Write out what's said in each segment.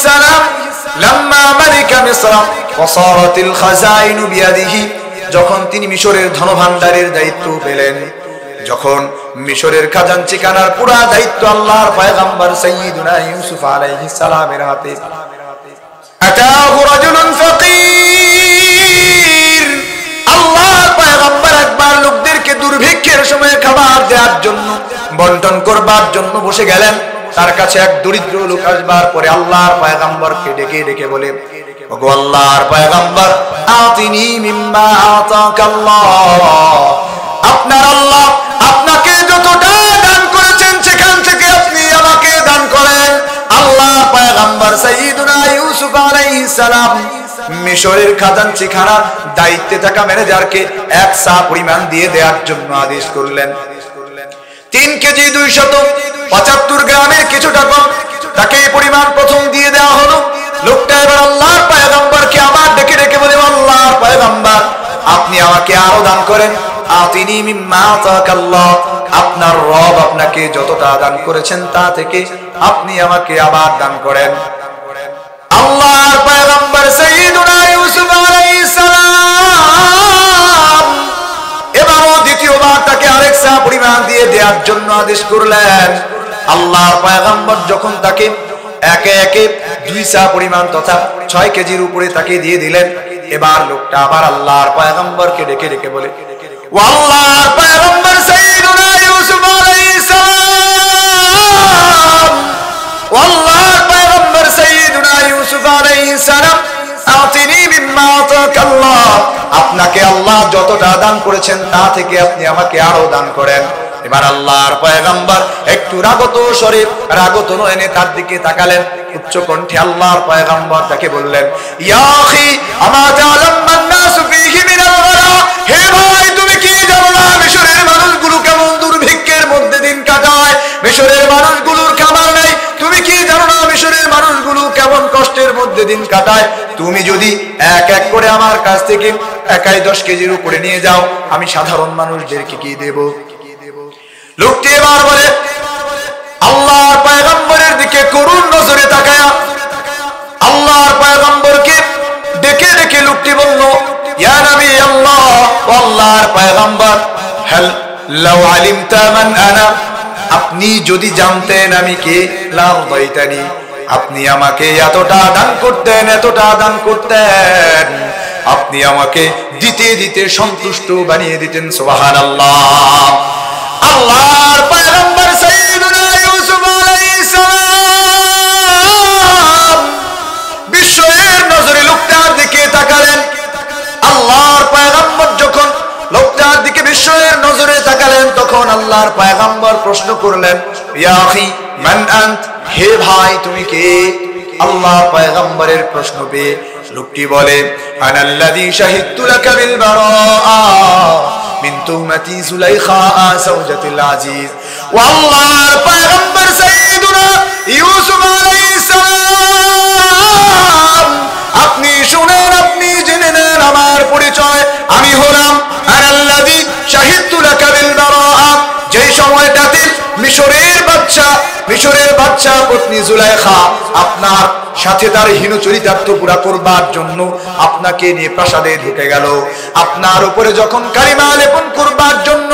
সালাম লাম্মা মালিকা মিসর ওয়া সারাতিল খাজাইন বিয়াদিহি, যখন তিনি মিশরের ধনভাণ্ডারের দায়িত্ব পেলেন, যখন মিশরের খাজানচিখানার পুরো দায়িত্ব আল্লাহর পয়গম্বর সাইয়্যিদুনা ইউসুফ আলাইহিস সালামের হাতে, আতাহু রাজুলুন ফাকির, আল্লাহর পয়গম্বর একবার লোকদেরকে দুর্ভিক্ষের সময় খাবার দেওয়ার জন্য, বন্টন করবার জন্য বসে গেলেন। তার কাছে এক দরিদ্র লোক আসবার পরে আল্লাহর পয়গম্বরকে ডেকে ডেকে বলে, ওগো আল্লাহর পয়গম্বর, আতিনি মিম্মা আতাকাল্লাহ, আপনার আল্লাহ আপনাকে যতটা দান করেছেন সেখান থেকে আপনি আমাকে দান করেন। আল্লাহর পয়গম্বর সাইয়্যিদুনা ইউসুফ আলাইহিস সালাম মিশরের খাজানচিখানার দায়িত্বে থাকা ম্যানেজারকে 1 সা পরিমাণ দিয়ে দেওয়ার জন্য আদেশ করলেন। 3 কেজি 275 গ্রামের কিছুটা কম, তাকে এই পরিমাণ প্রথম দিয়ে দেওয়া হলো। লোকটা এবার আল্লাহর পয়গম্বরকে আবার ডেকে ডেকে বলে, আল্লাহর পয়গম্বর আপনি আমাকে আরো দান করেন। আতিনি মিম্মা আতাকাল্লাহ, আপনার রব আপনাকে যতটা দান করেছেন তা থেকে আপনি আমাকে আবার দান করেন। আল্লাহর পয়গম্বর সাইয়্যিদুনা ইউসুফ আলাইহিস সালাম এবারও দ্বিতীয়বার তাকে আরেক সা পরিমাণ দিয়ে দেওয়ার জন্য আদেশ করলেন। আল্লাহর পয়গম্বর যখন তাকে একে একে 2 সা পরিমাণ তথা 6 কেজির উপরে তাকে দিয়ে দিলেন, এবার লোকটা আবার আল্লাহর পয়গম্বরকে ডেকে ডেকে বলে, ও আল্লাহর পয়গম্বর সাইয়্যিদুনা ইউসুফ আলাইহিস সালাম, ও আল্লাহর পয়গম্বর সাইয়্যিদুনা ইউসুফ আলাইহিস সালাম, আতিনি মিম্মা আতাকাল্লাহ, আপনাকে আল্লাহ যতটা দান করেছেন তা থেকে আপনি আমাকে আরো দান করেন। এবার আল্লাহর পয়গম্বর একটু রাগত স্বরে, রাগত নয়নে তার দিকে তাকালেন। উচ্চ কণ্ঠে আল্লাহর পয়গম্বর তাকে বললেন, ইয়া আখি আমা তা'লামান নাসু ফীহি মিনাল গলা, হে ভাই তুমি কি জানো না মিশরের মানুষগুলো কেমন দুর্ভিক্ষের মধ্যে দিন কাটায়, মিশরের মানুষগুলোর খাবার নাই। তুমি কি জানো না মিশরের মানুষগুলো কেমন কষ্টের মধ্যে দিন কাটায়। তুমি যদি এক এক করে আমার কাছ থেকে একাই 10 কেজির উপরে নিয়ে যাও, আমি সাধারণ মানুষদেরকে কি দেব? লোকটি এবার বলে, আল্লাহর পয়গম্বরের দিকে করুণ নজরে তাকায়া আল্লাহর পয়গম্বরকে ডেকে ডেকে লোকটি বলল, ইয়া নবী আল্লাহ, আল্লাহর পয়গম্বর, হাল লাউ আলিমতা মান আনা, আপনি যদি জানতেন আমি কে, লাউদাইতানি, আপনি আমাকে এতটা দান করতেন, এতটা দান করতেন, আপনি আমাকে দিতে দিতে সন্তুষ্ট বানিয়ে দিতেন। সুবহানাল্লাহ। আল্লাহর পয়গম্বর সাইয়্যিদুনা ইউসুফ আলাইহিস সালাম বিস্ময়ের নজরে লোকটার দিকে তাকালেন। আল্লাহর পয়গম্বর যখন লোকটার দিকে বিস্ময়ের নজরে তাকালেন, তখন আল্লাহর পয়গম্বর প্রশ্ন করলেন, ইয়া আখি মান আনত, হে ভাই তুমি কে? আল্লাহর পয়গম্বরের প্রশ্ন পেয়ে লোকটি বলে, আনাল্লাযী শাহিদতু লাকা বিল বারাআ মিন তুহমাতি যুলাইখা যাওজাতিল আজিজ। ওয়া আল্লাহর পয়গম্বর সাইয়্যিদুনা ইউসুফ আলাইহিস সালাম, আপনি শুনেন, আপনি জেনে নেন আমার পরিচয়। আমি হলাম আনাল্লাযী শাহিদতু লাকা বিল বারাআ, যে সময়টাতে মিশরের বাদশা পত্নী জুলাইখা আপনার সাথে তার হীন চরিতার্থ পুরা করবার জন্য আপনাকে নিয়ে প্রাসাদে ঢুকে গেল, আপনার উপরে যখন কালিমা লেপন করবার জন্য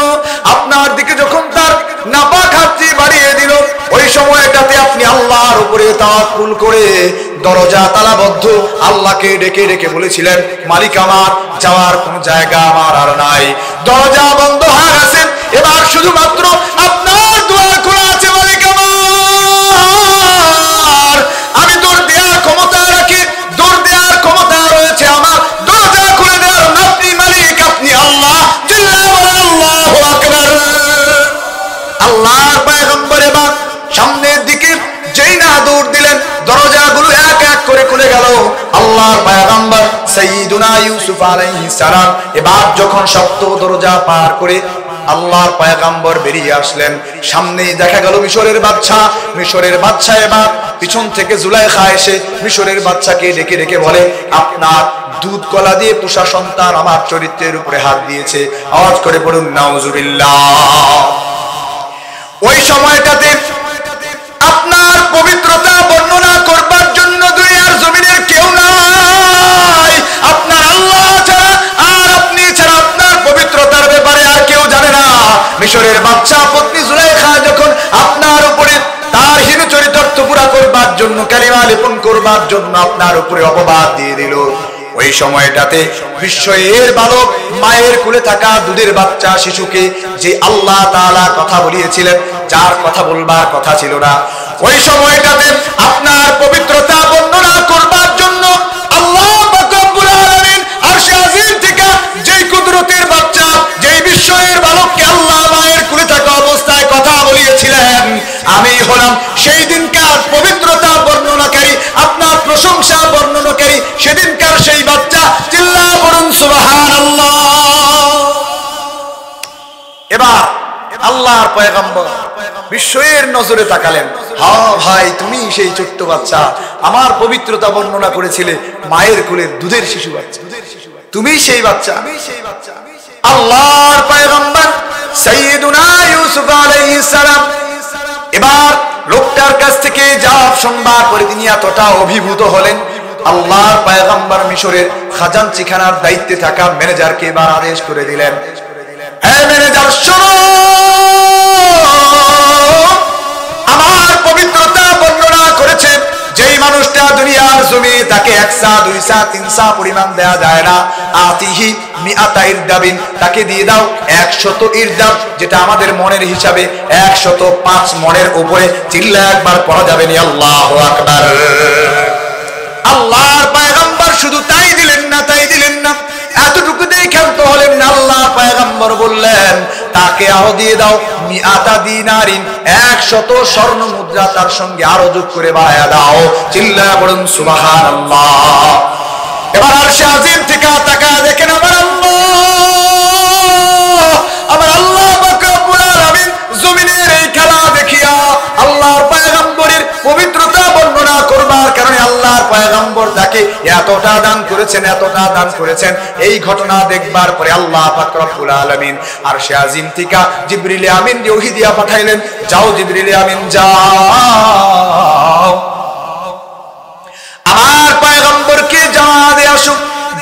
আপনার দিকে যখন তার নাপাক হাতটি বাড়িয়ে দিল, ওই সময়টাতে আপনি আল্লাহর উপরে তাওয়াক্কুল করে দরজা তালাবদ্ধ আল্লাহকে ডেকে ডেকে বলেছিলেন, মালিক আমার যাওয়ার কোনো জায়গা আমার আর নাই, দরজা বন্ধ হয়ে গেছে, এবার শুধুমাত্র আপনার দুয়ার খোলা আছে মালিক আমার, আমি দৌড় দেওয়ার ক্ষমতা রাখি, দৌড় দেওয়ার ক্ষমতা রয়েছে আমার, দরজা খুলে দেওয়ার আপনি মালিক, আপনি আল্লাহ। আল্লাহু আকবার। আল্লাহর পয়গম্বর এবার সামনের দিকে যেই না দৌড় দিলেন, দরজাগুলো এক এক করে খুলে গেল। আল্লাহর পয়গম্বর সাইয়্যিদুনা ইউসুফ আলাইহিস সালাম এবার যখন শক্ত দরজা পার করে আল্লাহর পয়গম্বর বেরিয়ে আসলেন, সামনেই দেখা গেল মিশরের বাদশা এবার পিছন থেকে জুলাইখা এসে মিশরের বাদশাকে ডেকে ডেকে বলে, আপনার দুধ কলা দিয়ে পোষা সন্তান আমার চরিত্রের উপরে হাত দিয়েছে। আওয়াজ করে বলুন নাউজুবিল্লাহ। ওই সময়টাতে আপনার পবিত্রতা বর্ণনা করবার জন্য মিশরের বাদশা পত্নী জুলাইখা যখন আপনার উপরে তার হীন চরিতার্থ পুরা করবার জন্য, কালিমা লেপন করবার জন্য আপনার উপরে অপবাদ দিয়ে দিল, ওই সময়টাতে বিস্ময়ের বালক মায়ের কোলে থাকা দুধের বাচ্চা শিশুকে যে আল্লাহ তাআলা কথা বলিয়েছিলেন, যার কথা বলবার কথা ছিল না, ওই সময়টাতে আপনার পবিত্রতা বর্ণনা করবার জন্য আল্লাহ পাক রব্বুল আলামিন আরশে আজিম থেকে যেই কুদরতের বাচ্চা, যেই বিস্ময়ের বালককে আল্লাহ মায়ের কোলে থাকা অবস্থায় কথা বলিয়েছিলেন, আমি হলাম সেই দিনকার পবিত্রতা বর্ণনাকারী, আপনার প্রশংসা বর্ণনাকারী সেদিনকার সেই বাচ্চা। চিল্লা বলুন সুবহানাল্লাহ। এবার আল্লাহর পয়গম্বর বিস্ময়ের নজরে তাকালেন, হ্যাঁ ভাই, তুমি সেই ছোট্ট বাচ্চা, আমার পবিত্রতা বর্ণনা করেছিলে, মায়ের কোলের দুধের শিশু বাচ্চা, তুমি সেই বাচ্চা। আল্লাহর পয়গম্বর সাইয়্যিদুনা ইউসুফ আলাইহিস সালাম এবার লোকটার কাছ থেকে জবাব শুনবার পরে তিনি এতটা অভিভূত হলেন, আল্লাহর পয়গম্বর মিশরের খাজানচিখানার দায়িত্বে থাকা ম্যানেজারকে এবার আদেশ করে দিলেন, এই ম্যানেজার শোনো, আমার পবিত্রতা বর্ণনা করেছে যেই মানুষটা দুনিয়ার জমি তাকে 1 সা 2 সা 3 সা পরিমাণ দেয়া যায় না, আতিহি মিআতা ইরদাবিন, তাকে দিয়ে দাও 100 ইরদাব, যেটা আমাদের মনের হিসাবে 105 মনের উপরে। চিল্লা একবার পড়া যাবে না আল্লাহু আকবার। আল্লাহর পয়গম্বর শুধু তাই দিলেন না, এতটুকু দেখেন তো হলেন না, আল্লাহর পয়গম্বর বললেন তাকে আরো দিয়ে দাও মিআতা দিনারিন, 100 স্বর্ণ মুদ্রা তার সঙ্গে আরো যোগ করে বাড়ায়া দাও। চিল্লা বলুন সুবহানাল্লাহ। এবার আরশে আজিম থেকে তাকায় দেখেন আমার আল্লাহ পাক রব্বুল আলামিন জমিনের এই খেলা দেখিয়া আল্লাহর পয়গম্বরের পবিত্রতা বর্ণনা করবার কারণে আল্লাহর পয়গম্বর তাকে এতটা দান করেছেন। এই ঘটনা দেখবার পরে আল্লাহ পাক রব্বুল আলামিন আরশে আজিম থেকে জিবরিল আমিন ওহী দিয়া পাঠাইলেন, যাও জিবরিল আমিন যাও, আমার পয়গম্বরকে জানা দিয়ে আসুক,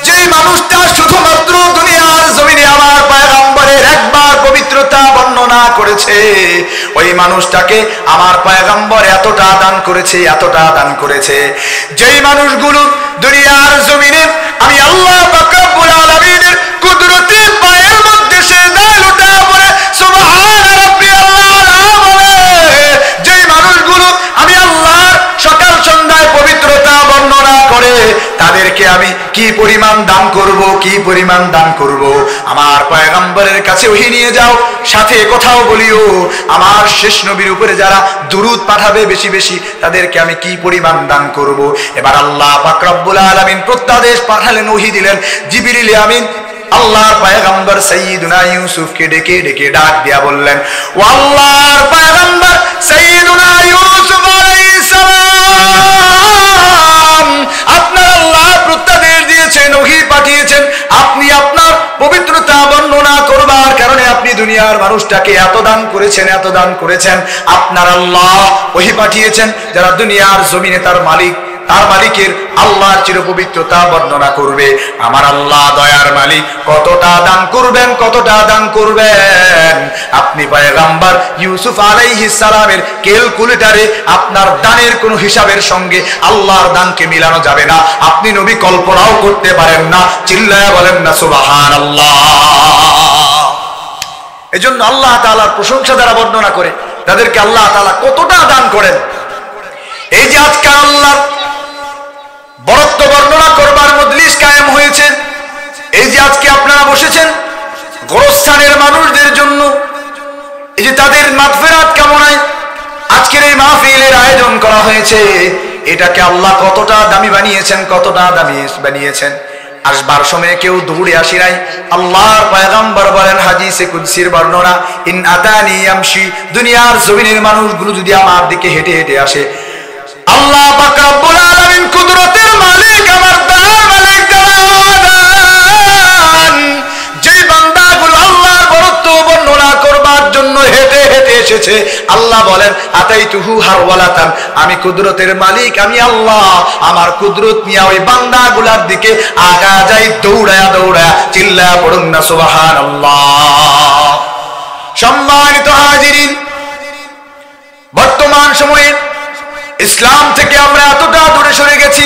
যে মানুষটা শুধুমাত্র দুনিয়ার জমিনে আমার পয়গম্বরের একবার পবিত্রতা বর্ণনা করেছে, ওই মানুষটাকে আমার পয়গম্বর এতটা দান করেছে। যেই মানুষগুলো দুনিয়ার জমিনে আমি আল্লাহ পাক রব্বুল আলামিনের কুদরতের পায়ের মধ্যে সেজদায় লুটা পড়ে সুবহান রাব্বিয়াল আলা বলে, যেই মানুষগুলো আমি আল্লাহর সকাল সন্ধ্যায় পবিত্রতা বর্ণনা করে, তাদেরকে আমি কি পরিমাণ দান করব। আমার পয়গম্বরের কাছে ওহী নিয়ে যাও, সাথে কথাও বলিও, আমার শেষ নবীর উপরে যারা দুরূদ পাঠাবে বেশি বেশি, তাদেরকে আমি কি পরিমাণ দান করব। এবার আল্লাহ পাক রব্বুল আলামিন প্রত্যাদেশ পাঠালেন, ওহী দিলেন, জিবরিল আমিন আল্লাহর পয়গম্বর সাইয়্যিদুনা ইউসুফকে ডেকে ডাক দিয়া বললেন, ও আল্লাহর পয়গম্বর সাইয়্যিদুনা ইউসুফ আলাইহিস সালাম, আপনার আল্লাহ প্রত্যাদেশ দিয়েছেন, ওহী পাঠিয়েছেন, আপনি আপনার পবিত্রতা বর্ণনা করবার কারণে আপনি দুনিয়ার মানুষটাকে এত দান করেছেন। আপনার আল্লাহ ওহী পাঠিয়েছেন যারা দুনিয়ার জমিনে তার মালিকের আল্লাহর চিরপবিত্রতা বর্ণনা করবে। আমার আল্লাহ দয়ার মালিক কতটা দান করবেন আপনি পয়গম্বর ইউসুফ আলাইহিস সালামের ক্যালকুলেটরে আপনার দানের কোনো হিসাবের সঙ্গে আল্লাহর দানকে মিলানো যাবে না, আপনি নবী কল্পনাও করতে পারেন না। চিল্লায়া বলেন না সুবহানাল্লাহ। এজন্য আল্লাহ তাআলার প্রশংসা দ্বারা বর্ণনা করে তাদেরকে আল্লাহ তাআলা কতটা দান করেন। এই যে আজকে আল্লাহর বরত্ব বর্ণনা করবার মজলিস কায়েম হয়েছে, এই যে আজকে আপনারা বসেছেন গোরস্থানের মানুষদের জন্য, এই যে তাদের মাগফিরাত কামনায় আজকের এই মাহফিলের আয়োজন করা হয়েছে, এটাকে আল্লাহ কতটা দামি বানিয়েছেন। আসবার সময় কেউ দৌড়ে আসি নাই। আল্লাহর পয়গম্বর বলেন হাদিসে কুদসির বর্ণনা, ইন আতানি ইয়ামশি, দুনিয়ার জমিনের মানুষগুলো যদি আমার দিকে হেঁটে হেঁটে আসে, আল্লাহ পাক রব্বুল আলামিন কুদরতের মালিক, আমার দয়ার মালিক, যে বান্দাগুলো আল্লাহর বরত্ব বর্ণনা করবার জন্য হেঁটে হেঁটে এসেছে, আল্লাহ বলেন আতাইতুহু হারওয়ালাতান, আমি কুদরতের মালিক, আমি আল্লাহ আমার কুদরত নিয়ে ওই বান্দাগুলার দিকে আগা যাই দৌড়ায়া। চিল্লা পড়ুন না সুবহানাল্লাহ। সম্মানিত হাজিরিন, বর্তমান সময়ে ইসলাম থেকে আমরা এতটা দূরে সরে গেছি,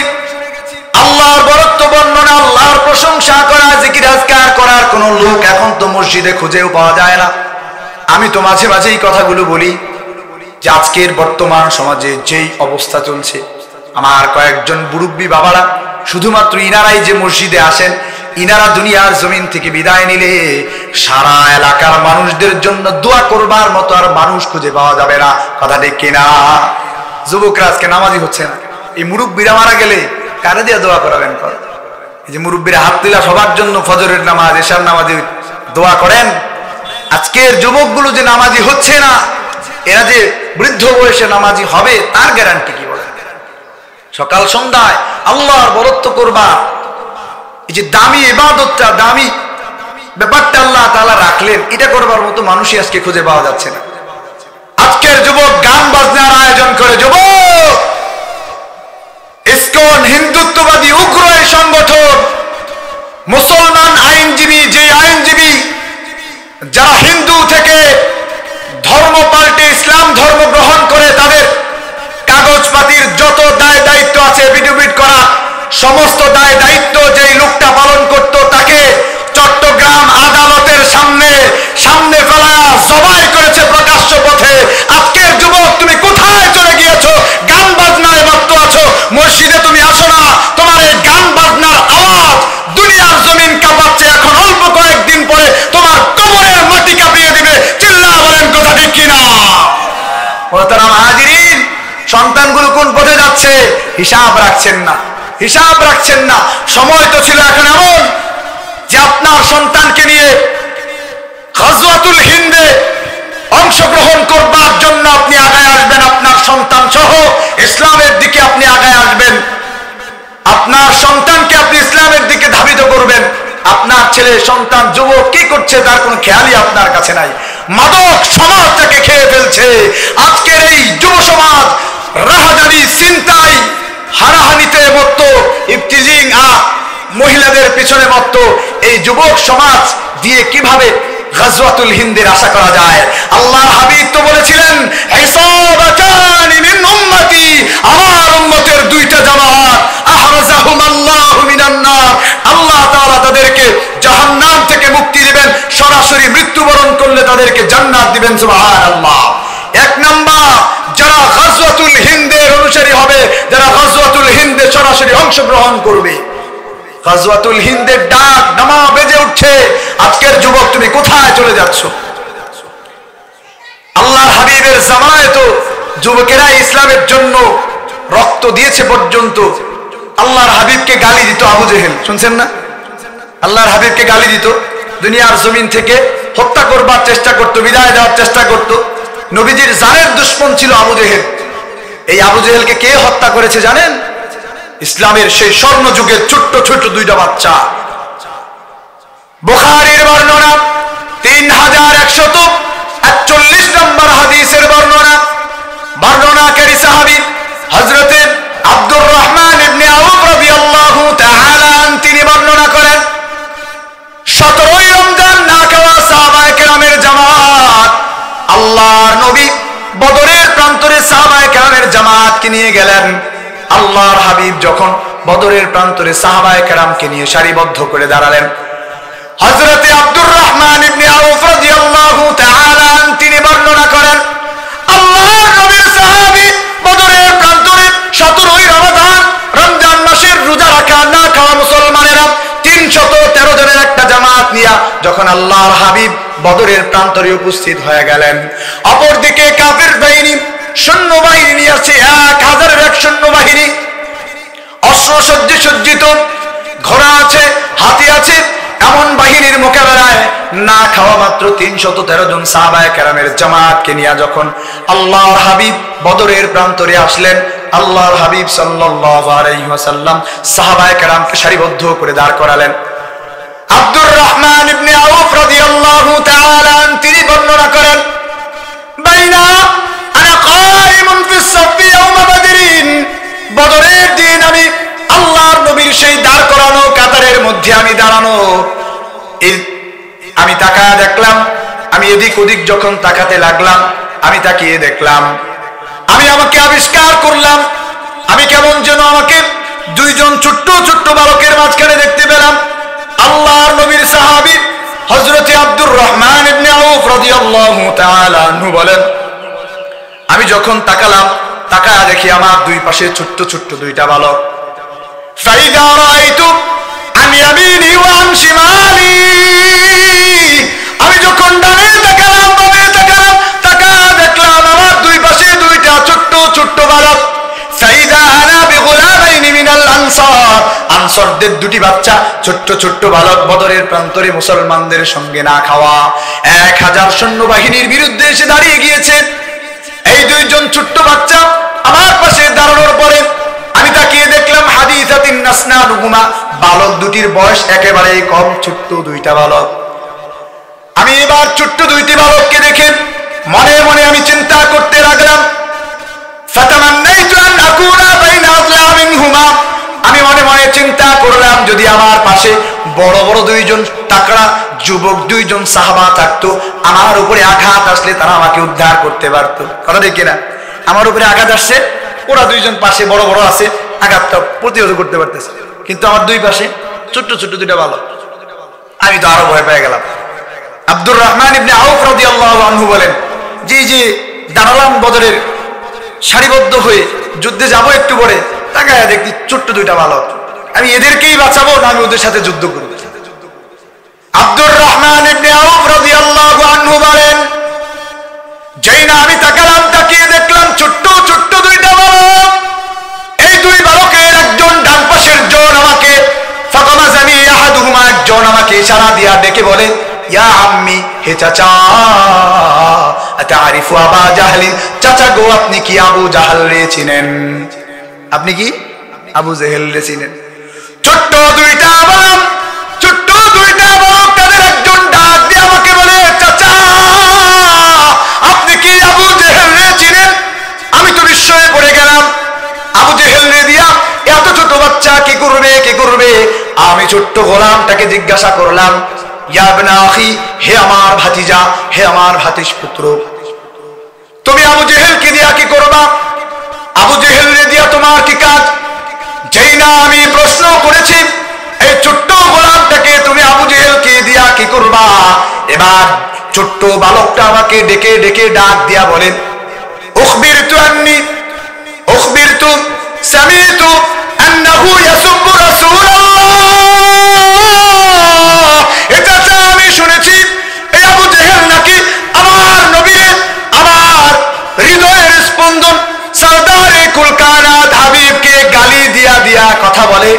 আল্লাহর বরত্ব বর্ণনা, আল্লাহর প্রশংসা করা, জিকির আজকার করার কোন লোক এখন তো মসজিদে খুঁজেও পাওয়া যায় না। আমি তো মাঝে মাঝে এই কথাগুলো বলি যে আজকের বর্তমান সমাজে যেই অবস্থা চলছে, আমার কয়েকজন মুরব্বী বাবারা শুধুমাত্র ইনারাই যে মসজিদে আসেন, ইনারা দুনিয়ার জমিন থেকে বিদায় নিলে সারা এলাকার মানুষদের জন্য দোয়া করবার মতো আর মানুষ খুঁজে পাওয়া যাবে না। কথা ঠিক কিনা? যুবকরা আজকে নামাজি হচ্ছে না। এই মুরব্বীরা মারা গেলে কারে দিয়ে দোয়া করাবেন? এই যে মুরব্বীরা হাত তুলা সবার জন্য ফজরের নামাজ, এশার নামাজে দোয়া করেন, আজকের যুবকগুলো যে নামাজি হচ্ছে না, এরা যে বৃদ্ধ বয়সে নামাজি হবে তার গ্যারান্টি কি বলেন? সকাল সন্ধ্যায় আল্লাহর বরত্ব করবা, এই যে দামি ইবাদতটা, দামি ব্যাপারটা আল্লাহ তাআলা রাখলেন, এটা করবার মতো মানুষই আজকে খুঁজে পাওয়া যাচ্ছে না। আজকের যুবক গান বাজনার আয়োজন করে, যুবক ইসকন হিন্দুত্ববাদী উগ্র এই সংগঠন, মুসলমান আইনজীবী, যে আইনজীবী যারা হিন্দু থেকে ধর্ম পাল্টে ইসলাম ধর্ম গ্রহণ করে, তাদের কাগজপাতির যত দায় দায়িত্ব আছে এফিডেভিট করা, সমস্ত দায় দায়িত্ব যেই লোকটা পালন করত, তাকে চট্টগ্রাম আদালতের সামনে ফেলায়া জবাই করেছে প্রকাশ্য পথে। আজকের যুবক তুমি কোথায় চলে গিয়েছো? গান বাজনায় মত্ত আছো, মসজিদে তুমি আসো না। তোমার এই গান বাজনার আওয়াজ দুনিয়ার জমিন কাঁপাচ্ছে, এখন অল্প কয়েকদিন পরে তোমার কবরের মাটি কাঁপিয়ে দিবে। চিল্লা বলেন কথা ঠিক কিনা? মোহতারাম হাজিরিন, সন্তানগুলো কোন পথে যাচ্ছে হিসাব রাখছেন না, হিসাব রাখছেন না। সময় তো ছিল এখন এমন যে আপনার সন্তানকে নিয়ে গাজওয়াতুল হিন্দে অংশগ্রহণ করবার জন্য আপনি আগায় আসবেন, আপনার সন্তান সহ ইসলামের দিকে আপনি আগায় আসবেন, আপনার সন্তানকে আপনি ইসলামের দিকে ধাবিত করবেন। আপনার ছেলে সন্তান যুবক কি করছে তার কোনো খেয়ালই আপনার কাছে নাই। মাদক সমাজটাকে খেয়ে ফেলছে। আজকের এই যুব সমাজ রাহাজানি, চিন্তাই, হারাহানিতে মত্ত, ইফতিজিং মহিলাদের পিছনে মত্ত। এই যুবক সমাজ দিয়ে কিভাবে গাজওয়াতুল হিন্দের আশা করা যায়? আল্লাহর হাবিব তো বলেছিলেন, ইসাবাতানি মিন উম্মতি, আমার উম্মতের দুইটা জামাত, আহরাজাহুমাল্লাহু মিনান নার, আল্লাহ তাআলা তাদেরকে জাহান্নাম থেকে মুক্তি দিবেন, সরাসরি মৃত্যুবরণ করলে তাদেরকে জান্নাত দিবেন। সুবহানাল্লাহ। এক নাম্বার, যারা গাজওয়াতুল হিন্দের অনুসারী হবে, যারা গাজওয়াতুল হিন্দে সরাসরি অংশগ্রহণ করবে। গাজওয়াতুল হিন্দের ডাক নামা বেজে উঠছে। আজকের যুবক তুমি কোথায় চলে যাচ্ছ? আল্লাহর হাবিবের জামানায় তো যুবকেরা ইসলামের জন্য রক্ত দিয়েছে পর্যন্ত। আল্লাহর হাবিবকে গালি দিত আবু জেহেল, শুনছেন না? আল্লাহর হাবিবকে গালি দিত, দুনিয়ার জমিন থেকে হত্যা করবার চেষ্টা করত, বিদায় দেওয়ার চেষ্টা করত। নবীজির জানের দুশমন ছিল আবু জেহেল। এই আবু জেহেলকে কে হত্যা করেছে জানেন? ইসলামের সেই স্বর্ণ যুগের ছোট্ট ছোট্ট দুইটা বাচ্চা। বুখারীর বর্ণনা 3141 নম্বর হাদিসের বর্ণনা। বর্ণনাকারী সাহাবী হযরত আব্দুর রহমান ইবনে আউফ রাদিয়াল্লাহু তাআলা তিনি বর্ণনা করেন, 17 রমজান না খাওয়া সাহাবায়ে কেরামের জামাত আল্লাহর নবী বদরের প্রান্তরে সাহাবায়ে কেরামের জামাতকে নিয়ে গেলেন। আল্লাহর হাবিব যখন বদরের প্রান্তরে সাহাবায়ে কেরামকে নিয়ে সারিবদ্ধ করে দাঁড়ালেন, হযরত আব্দুর রহমান ইবনে আউফ রাদিয়াল্লাহু তাআলা তিনি বর্ণনা করেন, আল্লাহর নবীর সাহাবী বদরের প্রান্তরে 17 রমজান মাসের রোজা রাখা না খাওয়া মুসলমানেরা 313 জনের একটা জামাত নিয়ে যখন আল্লাহর হাবিব বদরের প্রান্তরে উপস্থিত হয়ে গেলেন, অপরদিকে কাফির বাহিনী সৈন্যবাহিনী নিয়ে আসছে 1001 সৈন্যবাহিনী, অস্ত্র সজ্জিত, ঘোড়া আছে, হাতি আছে। এমন বাহিনীর মোকাবেলায় না খাওয়া মাত্র 313 জন সাহাবায়ে কেরামের জামাতকে নিয়ে যখন আল্লাহর হাবিব বদরের প্রান্তরে আসলেন, আল্লাহর হাবিব সাল্লাল্লাহু আলাইহি ওয়াসাল্লাম সাহাবায়ে কেরামকে সারিবদ্ধ করে দাঁড় করালেন। আব্দুর রহমান ইবনে আউফ রাদিয়াল্লাহু তাআলা তিনি বর্ণনা করেন, বাইনা আনা কাইমুন ফিস সাফি ইয়াউমা বদরিন, বদরের দিন আমি আল্লাহর নবীর সেই দাঁড় করানো কাতারের মধ্যে আমি দাঁড়ানো। আমি তাকায় দেখলাম, আমি এদিক ওদিক যখন তাকাতে লাগলাম, আমি তাকিয়ে দেখলাম, আমি আমাকে আবিষ্কার করলাম, আমি কেমন যেন আমাকে দুইজন ছোট্ট ছোট্ট বালকের মাঝখানে দেখতে পেলাম। আল্লাহর নবীর সাহাবী হযরতে আব্দুর রহমান ইবনে আউফ রাদিয়াল্লাহু তাআলা আনহু বলেন, আমি যখন তাকালাম, তাকায়া দেখি আমার দুই পাশে ছোট্ট ছোট্ট দুইটা বালক। ফাইদা রাআইতু আন ইয়ামিনি ওয়া আন শিমালি, আমি যখন ডানে তাকালাম বামে তাকালাম, তাকায়া দেখলাম আমার দুই পাশে দুইটা ছোট্ট ছোট্ট বালক। ফাইদা আনা বিগুলামাইনি মিনাল আনসার, আনসারদের দুটি বাচ্চা ছোট্ট ছোট্ট বালক, বদরের প্রান্তরে মুসলমানদের সঙ্গে না খাওয়া 1000 সৈন্যবাহিনীর বিরুদ্ধে এসে দাঁড়িয়ে গিয়েছে। এই দুইজন ছোট্ট বাচ্চা আমার পাশে দাঁড়ানোর পরে আমি তাকিয়ে দেখলাম হাদিসাতিন নাসনানুহুমা, বালক দুটির বয়স একেবারেই কম, ছোট্ট দুইটা বালক। আমি এবার ছোট্ট দুইটি বালককে দেখে মনে মনে আমি চিন্তা করতে লাগলাম, ফাতামান্নাইতু আন আকুনা বাইনা আযলামিনহুমা, আমি মনে মনে চিন্তা করলাম যদি আমার পাশে বড় বড় দুইজন তাকড়া যুবক দুইজন সাহাবা থাকতো, আমার উপরে আঘাত আসলে তারা আমাকে উদ্ধার করতে পারতো। কথা ঠিক কিনা? আমার উপরে আঘাত আসছে, ওরা দুইজন পাশে বড় বড় আছে, আঘাতটা প্রতিহত করতে পারতেছে, কিন্তু আমার দুই পাশে ছোট্ট ছোট্ট দুইটা বালক। আমি তো আরো ভয় পেয়ে গেলাম। আব্দুর রহমান ইবনে আউফ রাদিয়াল্লাহু আনহু বলেন, জি দাঁড়ালাম বদরের সারিবদ্ধ হয়ে, যুদ্ধে যাব একটু পরে, তাকায় দেখি ছোট্ট দুইটা বালক, আমি এদেরকেই বাঁচাবো না আমি ওদের সাথে যুদ্ধ করব? আব্দুর রহমান ইবনে আউফ রাদিয়াল্লাহু আনহু বলেন, যেই না আমি তাকালাম, তাকিয়ে দেখলাম ছোট্ট ছোট্ট দুইটা বালক। এই দুই বালকের একজন ডান পাশের জন আমাকে ফাতামাজানি আহাদুহুমা, একজন আমাকে ইশারা দিয়া ডেকে বলে, ইয়া আম্মি, হে চাচা, আতারিফু আবা জাহলিন, চাচা গো আপনি কি আবু জাহল রে চিনেন? আপনি কি আবু জেহেল রে চিনেন? ছোট্ট দুইটা বালক, ছোট্ট দুইটা বালক, তাদের একজন ডাক দিয়ে আমাকে বলে, চাচা আপনি কি আবু জেহেল রে চিনেন? আমি তো বিস্ময়ে পড়ে গেলাম, আবু জেহেল রে দিয়া এত ছোট বাচ্চা কি করবে কি করবে? আমি ছোট্ট গোলামটাকে জিজ্ঞাসা করলাম, ইয়া ইবনা আখি, হে আমার ভাতিজা, হে আমার ভাতিজ পুত্র, তুমি আবু জেহেলকে দিয়া কি করবা? আবু জেহেল রে দিয়া তোমার কি কাজ? যেই না আমি প্রশ্ন করেছি, এই ছোট্ট গোলামটাকে তুমি আবু জেহেলকে দিয়া কি করবা, এবার ছোট্ট বালকটা আমাকে ডেকে ডেকে ডাক দিয়া বলেন, উখবিরতু আন্নি, উখবিরতু সামিতু আন্নাহু ইয়াসুব্বু রাসূলুল্লাহ, এটা আমি শুনেছি এই আবু জেহেল নাকি আমার নবীর, আমার হৃদয়ের স্পন্দন সরদারে কুল কায়নাত হাবিবকে গালি দিয়া দিয়া কথা বলে।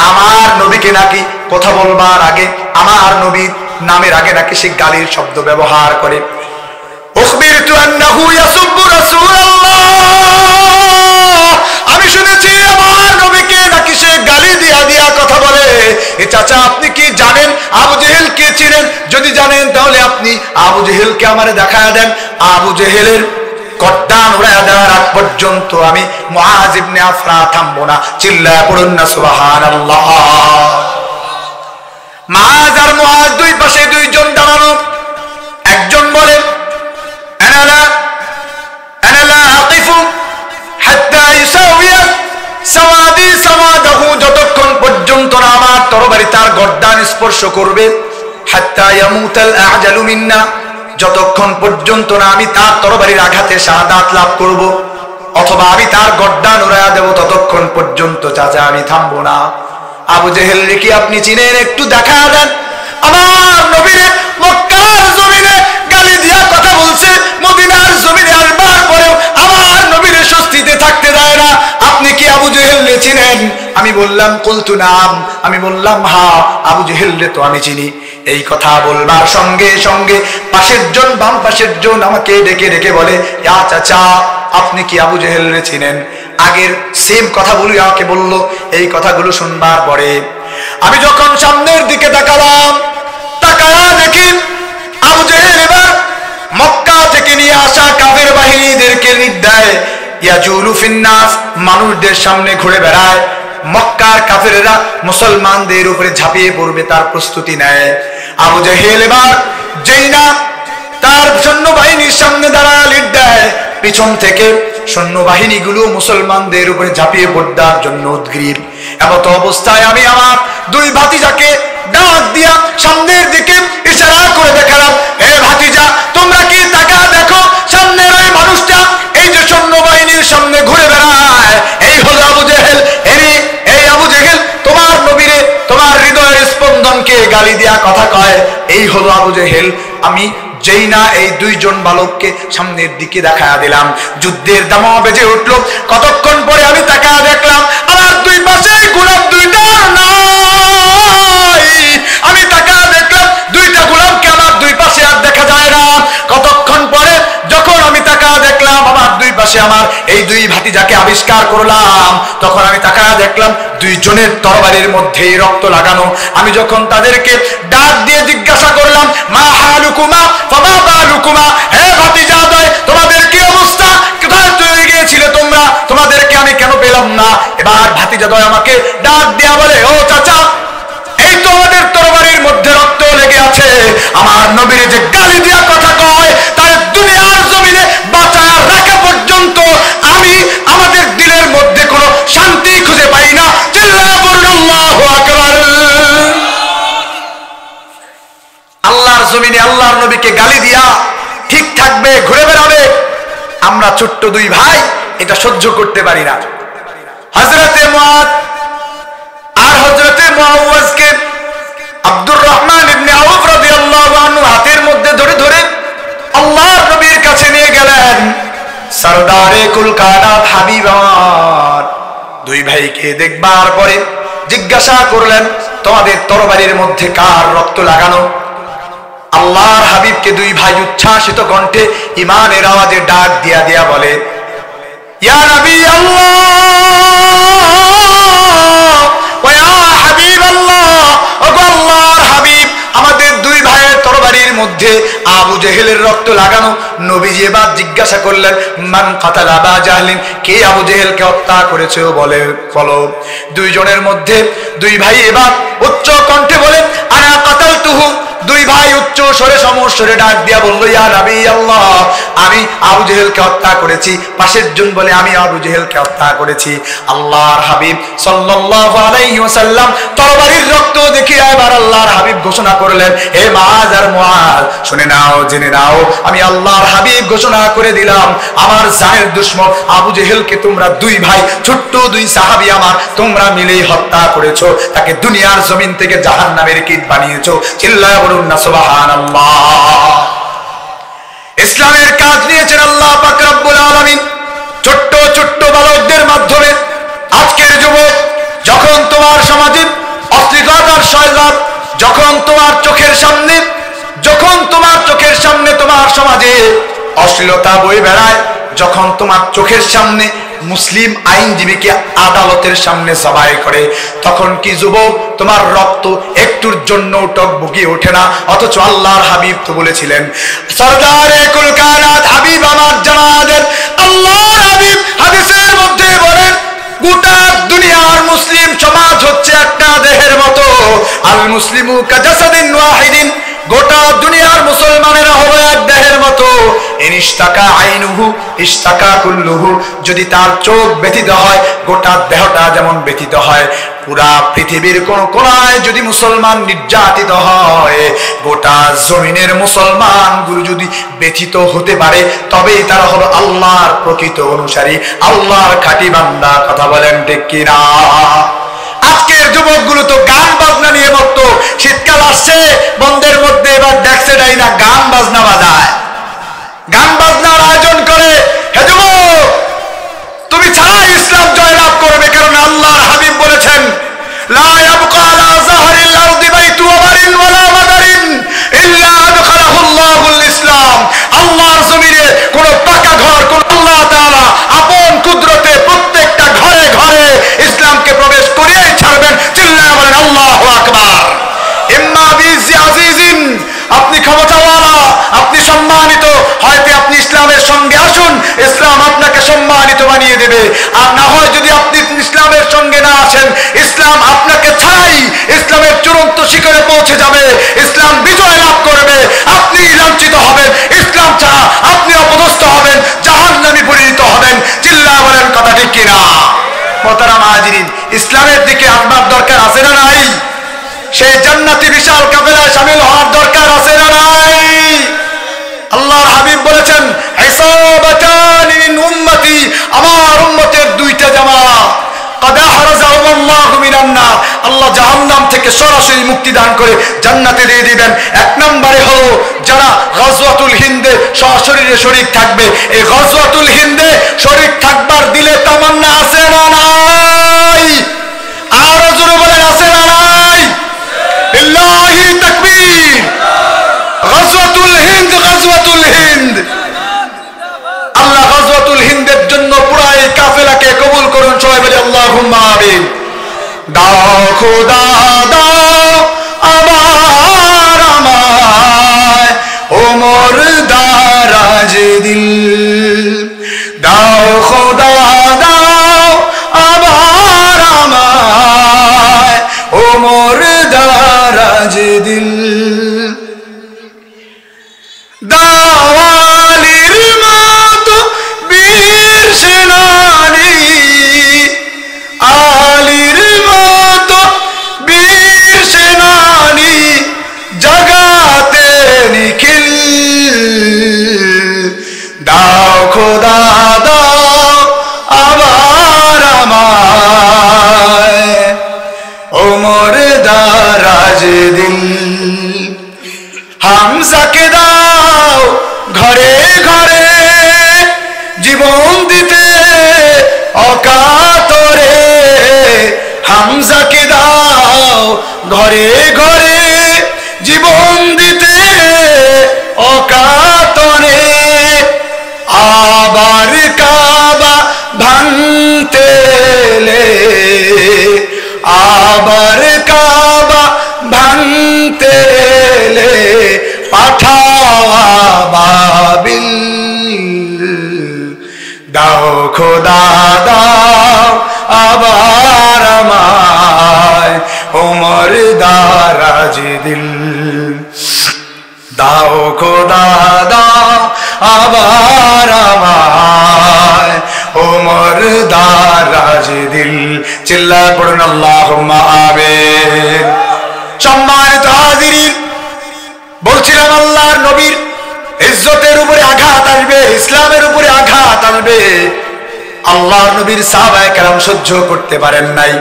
আমার নবীকে নাকি কথা বলবার আগে, আমার নবীর নামের আগে নাকি সে গালির শব্দ ব্যবহার করে। উখবিরতু আন্নাহু ইয়াসুব্বু রাসূলুল্লাহ, আমি শুনেছি আমার নবীকে নাকি সে গালি দিয়া দিয়া কথা বলে। এ চাচা আপনি কি জানেন আবু জেহেলকে চিনেন? যদি জানেন তাহলে আপনি আবু জেহেলকে আমারে দেখায় দেন। আবু জেহেলের গর্দান উড়ায় দেওয়ার আগ পর্যন্ত আমি মুআজ ইবনে আফরা থামবো না। চিল্লায় পড়ুন না সুবহানাল্লাহ। মুআজ আর মুআজ দুই পাশে দুইজন দাঁড়ানো। একজন বলে, আনা লা আকিফু হাত্তা ইউসাউইয়া সাওয়াদি সাওয়াদাহু, যতক্ষণ পর্যন্ত না আমার তরবারি তার গর্দান স্পর্শ করবে, হাত্তা ইয়ামুতাল আ'জালু মিন্না, যতক্ষণ পর্যন্ত না আমি তার তরবারির আঘাতে শাহাদাত লাভ করব, অথবা আমি তার গর্দান উড়াইয়া দেব, ততক্ষণ পর্যন্ত চাচা আমি থামবো না। আবু জেহেল রে কি আপনি চিনেন? একটু দেখা দেন। আমার নবীরে মক্কার জমিনে গালি দিয়া কথা বলছে, মদিনার জমিনে আসবার পরেও আমার নবীরে স্বস্তিতে থাকতে দেয় না। আপনি কি আবু জেহেল রে চিনেন? আমি বললাম কুলতু নাম, আমি বললাম হ্যাঁ, আবু জেহেল রে তো আমি চিনি। এই কথা বলবার সঙ্গে সঙ্গে পাশের জন, বাম পাশের জন আমাকে ডেকে ডেকে বলে, ইয়া চাচা আপনি কি আবু জেহেল রে চিনেন? আগের সেম কথাগুলো আমাকে বলল। এই কথাগুলো শুনবার পরে আমি যখন সামনের দিকে তাকালাম, তাকায়া দেখি আবু জেহেল এবার মক্কা থেকে নিয়ে আসা কাফের বাহিনীদেরকে নির্দায় ইয়াজুলু ফিন্নাস, মানুষদের সামনে ঘুরে বেড়ায়। মক্কার কাফেররা মুসলমানদের উপরে ঝাঁপিয়ে পড়বে তার প্রস্তুতি নেয়। আবু জেহেল এবার যেই না নবীর সামনে দাঁড়ায় লিড দেয়, পিছন থেকে সৈন্যবাহিনীগুলো মুসলমানদের উপরে ঝাঁপিয়ে পড়ার জন্য উদ্গ্রীব। এমত অবস্থায় আমি আমার দুই ভাতিজাকে ডাক দিয়া সামনের দিকে ইশারা করে দেখালাম, হে ভাতিজা, তোমরা কি তাকা দেখো সামনের ওই মানুষটা, এই যে সৈন্যবাহিনীর সামনে ঘুরে বেড়ায়, এই হলো আবু জেহেল। এই আবু জেহেল তোমার নবীরে, তোমার হৃদয়ের স্পন্দনকে গালি দিয়া কথা কয়, এই হলো আবু জেহেল। আমি যেই না এই দুইজন বালককে সামনের দিকে দেখায়া দিলাম, যুদ্ধের দামা বেজে উঠলো। কতক্ষণ পরে আমি তাকায়া দেখলাম আমার দুই পাশে গোলাম দুইটা নাই। আমি তাকায়া দেখলাম দুইটা গোলামকে আমার দুই পাশে আর দেখা যায় না। কতক্ষণ পরে যখন আমি তাকায়া দেখলাম আমার দুই পাশে আমার এই দুই ভাতিজাকে আবিষ্কার করলাম, তখন আমি তাকায়া দেখলাম দুইজনের তরবারির মধ্যেই রক্ত লাগানো। আমি যখন তাদেরকে ডাক দিয়ে জিজ্ঞাসা করলাম, মা হালুকুমা ফামা বালুকুমা, হে ভাতিজাদ্বয়, তোমাদের কি অবস্থা, কোথায় চলে গিয়েছিলে তোমরা, তোমাদেরকে আমি কেন পেলাম না? এবার ভাতিজাদ্বয় আমাকে ডাক দিয়া বলে, ও চাচা, এই তো আমাদের তরবারির মধ্যে রক্ত লেগে আছে। আমার নবীর যে গালি দিয়া কথা কয়, তার দুনিয়ার জমিনে বাঁচায় রাখা পর্যন্ত আমি আমাদের দিলের মধ্যে কোনো শান্তি খুঁজে পাই না। চিল্লায়া বলুন আল্লাহু আকবার। আল্লাহর জমিনে আল্লাহর নবীকে গালি দিয়া ঠিক থাকবে, ঘুরে বেড়াবে, আমরা ছোট্ট দুই ভাই এটা সহ্য করতে পারি না। হযরতে মুআদ আর হযরতে মুআওয়াজকে আব্দুর রহমান ইবনে আউফ রাদিয়াল্লাহু আনহু হাতের মধ্যে ধরে ধরে আল্লাহর নবীর কাছে নিয়ে গেলেন। সরদারে কুল কায়নাত হাবিব আমার দুই ভাইকে দেখবার পরে জিজ্ঞাসা করলেন, তোমাদের তরবারির মধ্যে কার রক্ত লাগানো? আল্লাহর হাবিবকে দুই ভাই উচ্ছ্বাসিত কণ্ঠে ঈমানের আওয়াজে ডাক দিয়া দিয়া বলে, ইয়া নবী আল্লাহ ওয়া ইয়া হাবিব আল্লাহ, ওগো আল্লাহর হাবিব, আমাদের দুই ভাইয়ের তরবারির মধ্যে আবু জেহেলের রক্ত লাগানো। নবীজি এবার জিজ্ঞাসা করলেন, মান কাতালা আবা জাহলিন, কে আবু জেহেলকে হত্যা করেছে বলো। দুইজনের মধ্যে দুই ভাই এবার উচ্চ কণ্ঠে বলেন, আনা কাতালতুহু। দুই ভাই উচ্চ স্বরে সমস্বরে ডাক দিয়া বলল, ইয়া নবী আল্লাহ, আমি আবু জেহেলকে হত্যা করেছি। পাশের জন বলে, আমি আবু জেহেলকে হত্যা করেছি। আল্লাহর হাবিব সাল্লাল্লাহু আলাইহি ওয়াসাল্লাম তরবারির রক্ত দেখিয়ে এবার আল্লাহর হাবিব ঘোষণা করলেন, হে মুআজ আর মুআজ, শুনে নাও, জেনে নাও, আমি আল্লাহর হাবিব ঘোষণা করে দিলাম, আমার জানের দুশমন আবু জেহেলকে তোমরা দুই ভাই, ছোট্ট দুই সাহাবী আমার, তোমরা মিলেই হত্যা করেছো। তাকে দুনিয়ার জমিন থেকে জাহান্নামের কীট বানিয়েছো। চিল্লায়া বলুন না সুবহানাল্লাহ। ইসলামের কাজ নিয়েছেন আল্লাহ পাক রব্বুল আলামিন ছোট্ট ছোট্ট বালকদের মাধ্যমে। আজকের যুবক, যখন তোমার সমাজে অশ্লীলতার সয়লাব, যখন তোমার চোখের সামনে তোমার সমাজে অশ্লীলতা বয়ে বেড়ায়, যখন তোমার চোখের সামনে মুসলিম আইনজীবীকে আদালতের সামনে জবাই করে, তখন কি যুবক তোমার রক্ত একটুর জন্য টকবগিয়ে ওঠে না? অথচ আল্লাহর হাবিব তো বলেছিলেন, সরদারে কুল কায়নাত হাবিব আমার জানাদের আল্লাহর হাবিব হাদিসের মধ্যে বলেন, গোটা দুনিয়ার মুসলিম সমাজ হচ্ছে একটা দেহের মতো। আল মুসলিমু কাজাসাদিন ওয়াহিদিন, গোটা দুনিয়ার মুসলমানেরা হলো এক দেহের মতো। ইনইশতাকা আইনুহু ইশতাকা কুল্লুহু, যদি তার চোখ ব্যথিত হয় গোটা দেহটা যেমন ব্যথিত হয়। পুরা পৃথিবীর কোন কোনায় যদি মুসলমান নির্যাতিত হয়, গোটা জমিনের মুসলমানগুলো যদি ব্যথিত হতে পারে, তবেই তারা হলো আল্লাহর প্রকৃত অনুসারী, আল্লাহর খাঁটি বান্দা। কথা বলেন ঠিক কিনা? আজকের যুবকগুলো তো গান বাজনা নিয়ে মত্ত। শীতকাল আসছে, বন্ধের মধ্যে এবার দেখছে নাই না গান বাজনা বাজায়, গান বাজনার আয়োজন করে। হে যুবক, তুমি ছাড়া ইসলাম জয়লাভ করবে, কারণ আল্লাহর হাবিব বলেছেন, লা ইয়াবকা আলা যাহরিল আরদি বাইতু ওয়াবারিন ওয়ালা মাদারিন ইল্লা আদখালাহু আল্লাহুল ইসলাম। আল্লাহর জমিনে কোন পাকা ঘর, কোন আল্লাহ তাআলা আপন কুদরতে প্রত্যেকটা ঘরে ঘরে ইসলামকে প্রবেশ করিয়েই ছাড়বেন। চিল্লায়া বলেন আল্লাহু আকবার। ইম্মা বিজি আজিজিন, আপনি ক্ষমতাওয়ালা, আপনি সম্মানিত, হয়তো আপনি ইসলামের সঙ্গে আসুন, ইসলাম আপনাকে সম্মানিত বানিয়ে দেবে। আর না হয় যদি আপনি ইসলামের সঙ্গে না আসেন, ইসলাম আপনাকে ছাড়াই ইসলামের চূড়ান্ত শিখরে পৌঁছে যাবে, ইসলাম বিজয় লাভ করবে, আপনি লাঞ্ছিত হবেন। ইসলাম ছাড়া আপনি ইসলামের দিকে আসবার দরকার আছে না নাই? সেই জান্নাতি বিশাল কাফেলায় শামিল হওয়ার দরকার আছে না নাই? আল্লাহর হাবিব বলেছেন, ইসাবাতানি মিন উম্মতি, আমার উম্মতের দুইটা জামাত, قد أحرزهم الله من النار, আল্লাহ জাহান্নাম থেকে সরাসরি মুক্তি দান করে জান্নাতে দিয়ে দিবেন। এক নম্বরে হলো যারা গাজওয়াতুল হিন্দে সশরীরে শরীক থাকবে। এই গাজওয়াতুল হিন্দে শরীক থাকবার দিলে তামান্না আছে না নাই? আর জোরে বলেন আছে না নাই? বিল্লাহি তাকবীর। গাজওয়াতুল হিন্দ, গাজওয়াতুল হিন্দ। আল্লাহ গাজওয়াতুল হিন্দের জন্য পুরো এই কাফেলাকে কবুল করুন, সবাই বলি আল্লাহুম্মা আমিন। দাও খোদা দাও আবার আমায় ওমর দারাজ দিল, দাও খোদা দাও আবার আমায় ওমর দারাজ দিল, দাওয়ালির মতো বীর সেনানি, আলীর মতো বীর সেনানি, জাগাতে নিখিল, দাও খোদা দাও আবার আমায় ওমর দারাজ দিল, হামজাকে দাও ঘরে ঘরে জীবন দিতে অকাতরে, হামজাকে দাও ঘরে ঘরে জীবন দিতে অকাতরে, আবার কাবা ভাঙতে এলে, আবার কাবা ভাঙতে এলে পাঠাও আবাবিল, দাও খোদা দাও আবার আমায় ওমর দারাজ দিল, দাও খোদা দাও আবার আমায় ওমর দারাজ দিল। চিল্লায় পড়ুন আল্লাহুম্মা আমিন। সম্মানিত হাজিরিন, বলছিলাম আল্লাহর নবীর ইজ্জতের উপরে আঘাত আসবে, ইসলামের উপরে আঘাত আসবে। আল্লাহর নবীর সাহাবায়ে কেরাম সহ্য করতে পারেন নাই।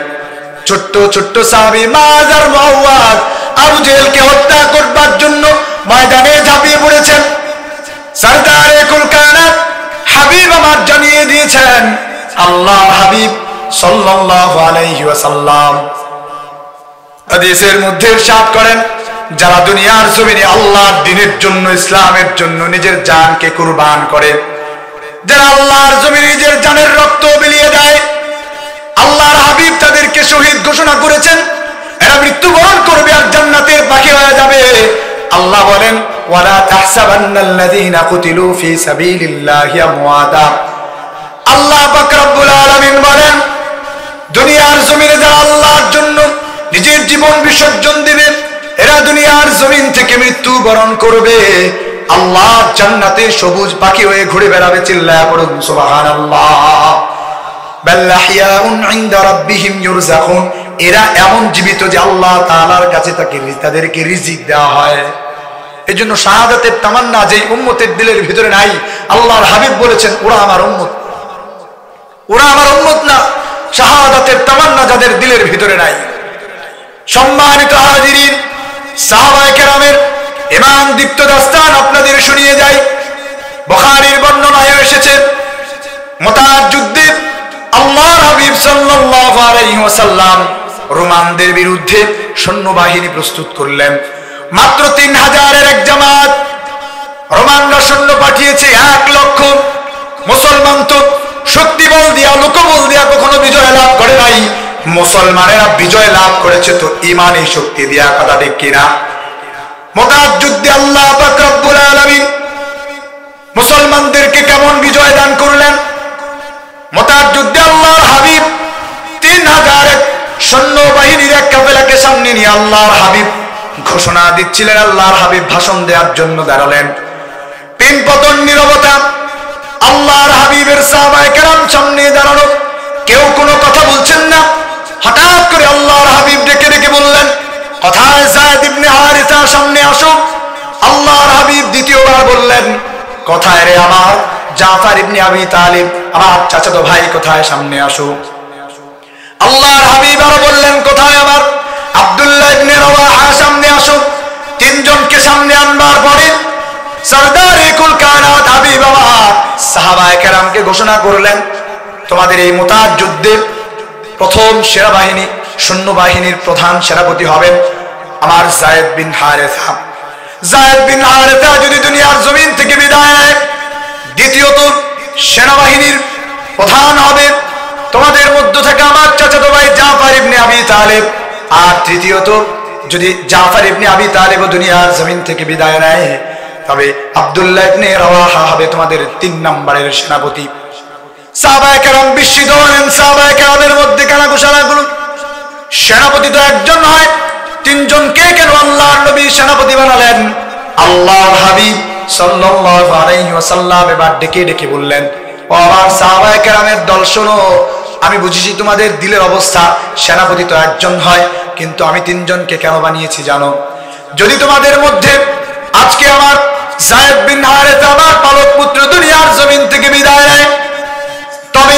ছোট্ট ছোট্ট সাহাবী মাআজ আর মুআওয়াজ আবু জেহেলকে হত্যা করবার জন্য ময়দানে ঝাঁপিয়ে পড়েছেন। সরদারে কুল কায়নাত হাবিব আমার জানিয়ে দিয়েছেন, আল্লাহর হাবিব সাল্লাল্লাহু আলাইহি ওয়াসাল্লাম হাদিসের মধ্যে ইরশাদ করেন, যারা দুনিয়ার জমিনে আল্লাহর দ্বীনের জন্য, ইসলামের জন্য নিজের জানকে কুরবান করে, যারা আল্লাহর জমিনে নিজের জানের রক্ত বিলিয়ে দেয়, আল্লাহর হাবিব তাদেরকে শহীদ ঘোষণা করেছেন। এরা মৃত্যুবরণ করবে আর জান্নাতের পাখি হয়ে যাবে। আল্লাহ বলেন, ওয়ালা তাহসাবান্নাল্লাযীনা কুতিলু ফী সাবিলিল্লাহি আমওয়াতা। আল্লাহ পাক রব্বুল আলামিন বলেন, দুনিয়ার জমিনে যারা আল্লাহর জন্য নিজের জীবন বিসর্জন দিবে, এরা দুনিয়ার জমিন থেকে মৃত্যুবরণ করবে, আল্লাহ জান্নাতে সবুজ পাখি হয়ে ঘুরে বেড়াবে। চিল্লায়া পড়ুন সুবহানাল্লাহ। বাল আহইয়াউন ইনদা রাব্বিহিম ইউরযাকুন। এরা এমন জীবিত যে আল্লাহ তাআলার কাছে তাদেরকে রিজিক দেওয়া হয়। এজন্য শাহাদাতের তামান্না যে উম্মতের দিলের ভিতরে নাই, আল্লাহর হাবিব বলেছেন ওরা আমার উম্মত, ওরা আমার উম্মত না। শাহাদাতের তামান্না যাদের দিলের ভিতরে নাই। সম্মানিত হাজিরিন, সাহাবায়ে কেরামের ইমাম দীপ্ত দাস্তান আপনাদের শুনিয়ে যায়। বুখারীর বর্ণনায় এসেছে, মুতার যুদ্ধে আল্লাহর হাবিব সাল্লাল্লাহু আলাইহি ওয়াসাল্লাম রোমানদের বিরুদ্ধে সৈন্যবাহিনী প্রস্তুত করলেন। মাত্র 3000-এর এক জামাত। রোমানরা সৈন্য পাঠিয়েছে 1 লক্ষ। মুসলমান তো শক্তি বল দিয়া, লোকবল দিয়া কখনো বিজয় লাভ করে নাই। মুসলমানেরা বিজয় লাভ করেছে তো ঈমানি শক্তি দিয়া। কথা ঠিক কিনা? মুতার যুদ্ধে আল্লাহ পাক রব্বুল আলামিন মুসলমানদেরকে কেমন বিজয় দান করলেন? মুতার যুদ্ধে আল্লাহর হাবিব 3000 সৈন্যবাহিনীর এক কাফেলাকে সামনে নিয়ে আল্লাহর হাবিব ঘোষণা দিচ্ছিলেন। আল্লাহর হাবিব ভাষণ দেওয়ার জন্য দাঁড়ালেন। পিনপতন নীরবতা। আল্লাহর হাবিবের সাহাবায়ে কেরাম সামনে দাঁড়ানো, কেউ কোনো কথা বলছেন না। হঠাৎ কোথায় যায়েদ ইবনে হারিসা, সামনে আসো। আল্লাহর হাবিব দ্বিতীয়বার বললেন, কোথায় রে আমার জাফর ইবনে আবি তালিব, আমার চাচাতো ভাই কোথায়, সামনে আসো। আল্লাহর হাবিব আরো বললেন, কোথায় আমার আব্দুল্লাহ ইবনে রাওয়াহা, সামনে আসো। তিনজনকে সামনে আনবার পরে সরদারে কুল কায়নাত হাবিব আমার সাহাবায়ে কেরামকে ঘোষণা করলেন, তোমাদের এই মুতার যুদ্ধে প্রথম সেনাবাহিনী সৈন্যবাহিনীর প্রধান সেনাপতি হবেন আমার যায়েদ বিন হারেসা। যায়েদ বিন হারেসা যদি দুনিয়ার জমিন থেকে বিদায় নেয়, দ্বিতীয়ত সেনাবাহিনীর প্রধান হবে তোমাদের মধ্য থেকে আমার চাচাতো ভাই জাফর ইবনে আবি তালিব। আর তৃতীয়ত যদি জাফর ইবনে আবি তালিব দুনিয়ার জমিন থেকে বিদায় নেয়, তবে আব্দুল্লাহ ইবনে রাওয়াহা হবে তোমাদের 3 নম্বরের সেনাপতি। সাহাবায়ে কেরাম বিস্মিত হলেন। সাহাবায়ে কেরামের মধ্যে কানাঘুষানাগুলো, সেনাপতি তো একজন হয়, তিনজনকে কেন আল্লাহর নবী সেনাপতি বানালেন? আল্লাহর হাবিব সাল্লাল্লাহু আলাইহি ওয়াসাল্লাম এবার ডেকে ডেকে বললেন, ও আমার সাহাবায়ে কেরামের দল, শোনো, আমি বুঝেছি তোমাদের দিলের অবস্থা, সেনাপতি তো একজন হয়, কিন্তু আমি তিনজনকে কেন বানিয়েছি জানো? যদি তোমাদের মধ্যে আজকে আমার যায়েদ বিন হারেসা, আমার পালক পুত্র দুনিয়ার জমিন থেকে বিদায় নেয়, তবে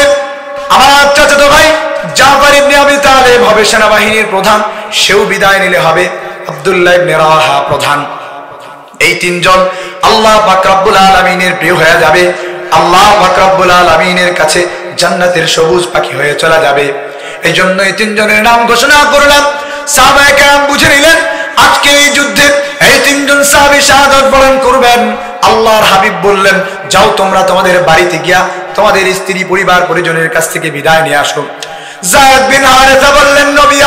আমার চাচাতো ভাই জাফর ইবনে আবি তালিব হবে সেনাবাহিনীর প্রধান, সেও বিদায় নিলে হবে আব্দুল্লাহ ইবনে রাওয়াহা প্রধান। এই তিনজন আল্লাহ পাক রব্বুল আলামিনের প্রিয় হয়ে যাবে, আল্লাহ পাক রব্বুল আলামিনের কাছে জান্নাতের সবুজ পাখি হয়ে চলে যাবে। এই জন্য এই তিনজনের নাম ঘোষণা করলাম। সাহাবায়ে কেরাম বুঝে নিলেন আজকে এই যুদ্ধে এই তিনজন সাহাবী শাহাদাত বরণ করবেন। আল্লাহর হাবিব বললেন, যাও তোমরা তোমাদের বাড়িতে গিয়া তোমাদের স্ত্রী পরিবার পরিজনের কাছ থেকে বিদায় নিয়ে আসো। যায়েদ বিন হারেসা বললেন, নবী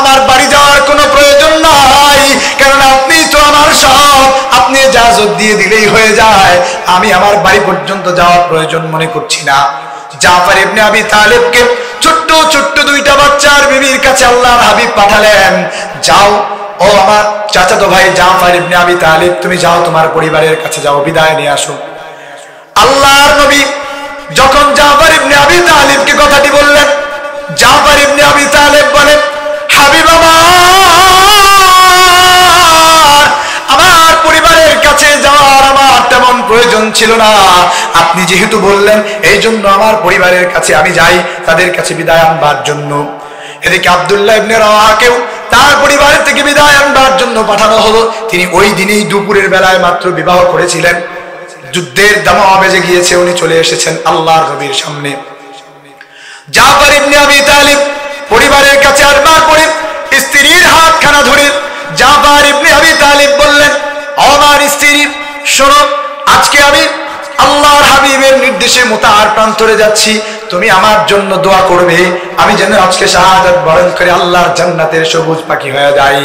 আমার বাড়ি যাওয়ার কোনো প্রয়োজন নাই, কারণ আপনি তো আমার সব, আপনি ইজাজত দিয়ে দিলেই হয়ে যায়, আমি আমার বাড়ি পর্যন্ত যাওয়ার প্রয়োজন মনে করছি না। জাফর ইবনে আবি তালিবকে ছোট্ট ছোট্ট 2টা বাচ্চার বিবির কাছে আল্লাহর হাবিব পাঠালেন, যাও ও আমার চাচাতো ভাই জাফর ইবনে আবি তালিব, তুমি যাও তোমার পরিবারের কাছে যাও, বিদায় নিয়ে আসো। আল্লাহর নবী যখন জাফর ইবনে আবি তালিবকে কথাটি বললেন, জাফর ইবনে আবি তালিব বলেন, হাবিব আমার পরিবারের কাছে যাওয়ার আমার তেমন প্রয়োজন ছিল না, আপনি যেহেতু বললেন এই জন্য আমার পরিবারের কাছে আমি যাই, তাদের কাছে বিদায় আনবার জন্য। এদিকে আব্দুল্লাহ ইবনে রাওয়াহাকেও তার পরিবারের থেকে বিদায় আনবার জন্য পাঠানো হলো। তিনি ওই দিনেই দুপুরের বেলায় মাত্র বিবাহ করেছিলেন, যুদ্ধের দামামা বেজে গিয়েছে, উনি চলে এসেছেন আল্লাহর নবীর সামনে। জাফর ইবনে আবি তালিব পরিবারের কাছে আসবার পরে স্ত্রীর হাতখানা ধরে জাফর ইবনে আবি তালিব বললেন, আমার স্ত্রী শোনো, আজকে আমি আল্লাহর হাবিবের নির্দেশে মুতার প্রান্তরে যাচ্ছি, তুমি আমার জন্য দোয়া করবে, আমি যেন আজকে শাহাদাত বরণ করে আল্লাহর জান্নাতের সবুজ পাখি হয়ে যাই।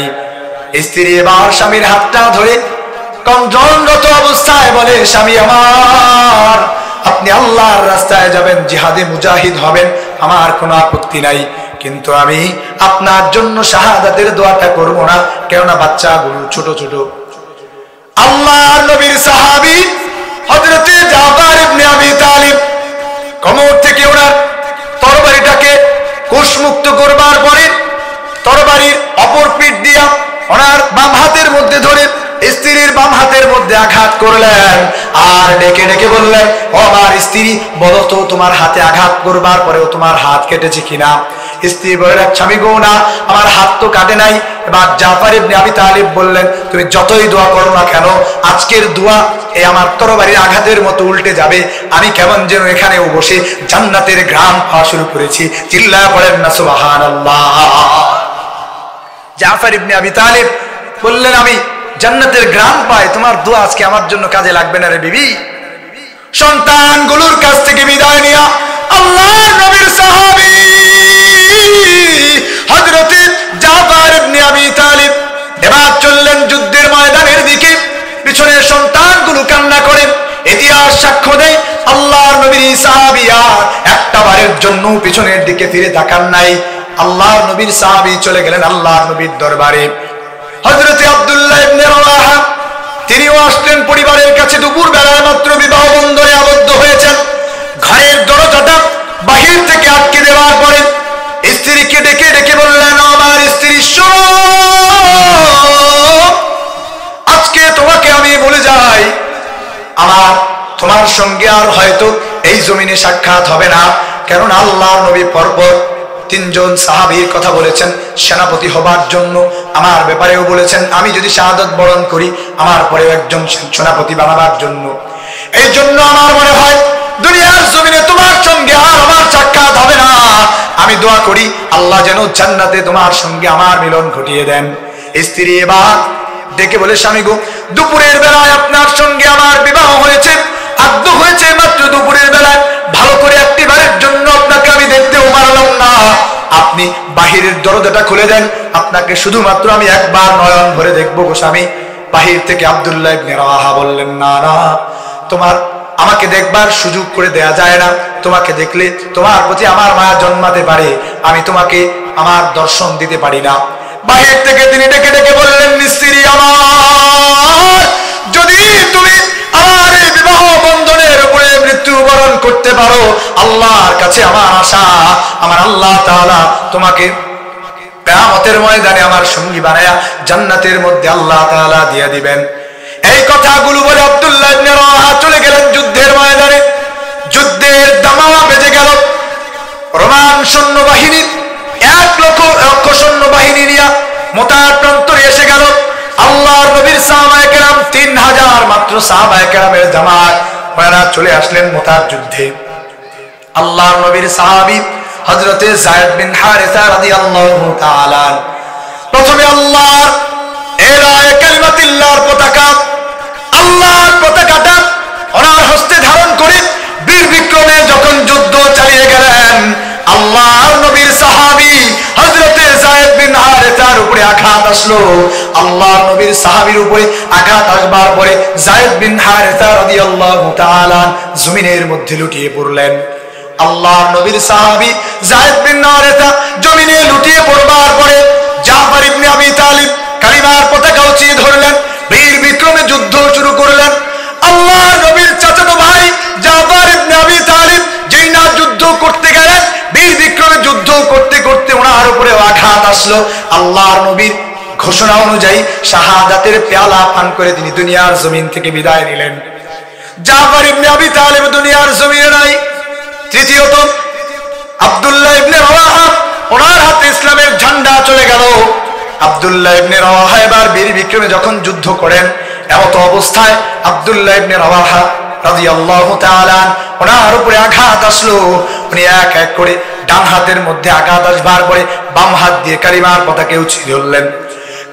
স্ত্রী এবার স্বামীর হাতটা ধরে কঞ্জনরত অবস্থায় বলে, স্বামী আমার, আপনি আল্লাহর রাস্তায় যাবেন, জিহাদে মুজাহিদ হবেন, আমার কোনো আপত্তি নাই, কিন্তু আমি আপনার জন্য শাহাদাতের দোয়াটা করব না, কেননা বাচ্চাগুলো ছোট ছোট। আল্লাহর নবীর সাহাবী হযরতে জাফর ইবনে আবি তালিব কোমর থেকে ওনার তরবারিটাকে কোষমুক্ত করবার পরে তরবারির অপর পিঠ দিয়া ওনার বাম হাতের মধ্যে ধরে স্ত্রীর বাম হাতের মধ্যে আঘাত করলেন, আর ডেকে ডেকে বললেন, ও আমার স্ত্রী, বলো তো তোমার হাতে আঘাত করবার পরেও তোমার হাত কেটেছে কিনা? স্ত্রী বললেন, স্বামী গো না, আমার হাত তো কাটে নাই। এবার জাফর ইবনে আবি তালিব বললেন, তুমি যতই দোয়া করো না কেন, আজকের দোয়া এই আমার তরবারির আঘাতের মতো উল্টে যাবে, আমি কেমন যেন এখানেও বসে জান্নাতের ঘ্রাণ পাওয়া শুরু করেছি। চিল্লায়া পড়েন না সুবহানাল্লাহ। জাফর ইবনে আবি তালিব বললেন, আমি জান্নাতের ঘ্রাণ পাই, তোমার দোয়া আজকে আমার জন্য কাজে লাগবে না রে বিবি। সন্তানগুলোর কাছ থেকে বিদায় নিয়া আল্লাহর নবীর সাহাবী হযরতে জাফর ইবনে আবি তালিব এবার চললেন যুদ্ধের ময়দানের দিকে। পিছনের সন্তানগুলো কান্না করে, ইতিহাস সাক্ষ্য দেয় আল্লাহর নবীর সাহাবীরা একটা বারের জন্য পিছনের দিকে ফিরে তাকান নাই। আল্লাহর নবীর সাহাবী চলে গেলেন আল্লাহর নবীর দরবারে। হযরতে আব্দুল্লাহ ইবনে রাওয়াহা তিনিও আসলেন পরিবারের কাছে। দুপুর বেলায় মাত্র বিবাহ বন্ধনে আবদ্ধ হয়েছেন। ঘরের দরজাটা বাহির থেকে আটকে দেওয়ার পরে স্ত্রীকে ডেকে ডেকে বললেন, সঙ্গে আর হয়তো এই জমিনে সাক্ষাৎ হবে না। কারণ আল্লাহর নবী পরপর তিনজন সাহাবীর কথা বলেছেন সেনাপতি হবার জন্য, আমার ব্যাপারেও বলেছেন আমি যদি শাহাদাত বরণ করি আমার পরে একজন সেনাপতি বানাবার জন্য। এই জন্য আমার মনে হয় দুনিয়ার জমিনে তোমার সঙ্গে আর আমার সাক্ষাৎ হবে না। আমি দোয়া করি আল্লাহ যেন জান্নাতে তোমার সঙ্গে আমার মিলন ঘটিয়ে দেন। স্ত্রী এবার ডেকে বলে, স্বামী গো, দুপুরের বেলায় আপনার সঙ্গে আমার বিবাহ হয়েছে, আদ্য হয়েছে মাত্র দুপুরের বেলায়, ভালো করে একটিবারের জন্য আপনাকে আমি দেখতেও পারলাম না। আপনি বাহিরের দরজাটা খুলে দেন, আপনাকে শুধুমাত্র আমি একবার নয়ন ভরে দেখবো গো স্বামী। বাহির থেকে আব্দুল্লাহ ইবনে রাওয়াহা বললেন, না না, তোমার আমাকে দেখবার সুযোগ করে দেয়া যায় না। তোমাকে দেখলে তোমার প্রতি আমার মায়া জন্মাতে পারে, আমি তোমাকে আমার দর্শন দিতে পারি না। বাহির থেকে তিনি ডেকে ডেকে বললেন, স্ত্রী আমার, যদি তুমি আমার এই বিবাহ বন্ধনের উপরে মৃত্যুবরণ করতে পারো, আল্লাহর কাছে আমার আশা, আমার আল্লাহ তাআলা তোমাকে কিয়ামতের ময়দানে আমার সঙ্গী বানায়া জান্নাতের মধ্যে আল্লাহ তাআলা দিয়ে দিবেন। এই কথাগুলো বলে আব্দুল্লাহ ইবনে রাওয়াহা চলে গেলেন যুদ্ধের ময়দানে। যুদ্ধের দামামা বেজে গেল। রোমান সৈন্যবাহিনী 1,00,000 সৈন্যবাহিনী নিয়ে মোতার প্রান্তরে এসে গেল। আল্লাহর নবীর সাহাবায়ে কেরাম 3000 মাত্র সাহাবায়ে কেরামের জামাত ওনারা চলে আসলেন মোতার যুদ্ধে। আল্লাহর নবীর সাহাবী হযরতে যায়েদ বিন হারিসা রাদিয়াল্লাহু তাআলা প্রথমে আল্লাহর এলায়ে কালিমাতিল্লাহর পতাকা, আল্লাহর পতাকাটা ওনার হস্তে ধারণ করে বীর বিক্রমে যখন যুদ্ধ চালিয়ে গেলেন, আল্লাহর নবীর সাহাবী হযরতে যায়েদ বিন হারিসার উপরে আঘাত আসলো। আল্লাহর নবীর সাহাবীর উপরে আঘাত আসবার পরে যায়েদ বিন হারিসা রাদিয়াল্লাহু তাআলা জমিনের মধ্যে লুটিয়ে পড়লেন। আল্লাহর নবীর সাহাবী যায়েদ বিন হারিসা জমিনে লুটিয়ে পড়বার পরে জাফর ইবনে আবি তালিব কালিমার পতাকা উঁচিয়ে ধরলেন, বীর বিক্রমে যুদ্ধ শুরু করলেন। আল্লাহর নবীর চাচাতো ভাই জাফর ইবনে আবি তালিব যেই না যুদ্ধ করতে গেলেন, বীর বিক্রমে যুদ্ধ করতে করতে ওনার উপরে আঘাত আসলো। আল্লাহর নবীর ঘোষণা অনুযায়ী শাহাদাতের পেয়ালা পান করে তিনি দুনিয়ার জমিন থেকে বিদায় নিলেন। জাফর ইবনে আবি তালিব দুনিয়ার জমিনে নাই। তৃতীয়ত আব্দুল্লাহ ইবনে রাওয়াহা, ওনার হাতে ইসলামের ঝান্ডা চলে গেল। আব্দুল্লাহ ইবনে রাওয়াহা এবার বীর বিক্রমে যখন যুদ্ধ করেন, এমত অবস্থায় আব্দুল্লাহ ইবনে রাওয়াহা রাদিয়াল্লাহু তাআলা ওনার উপরে আঘাত আসলো। উনি এক এক করে ডান হাতের মধ্যে আঘাত আসবার পরে বাম হাত দিয়ে কালিমার পতাকা উঁচিয়ে ধরলেন।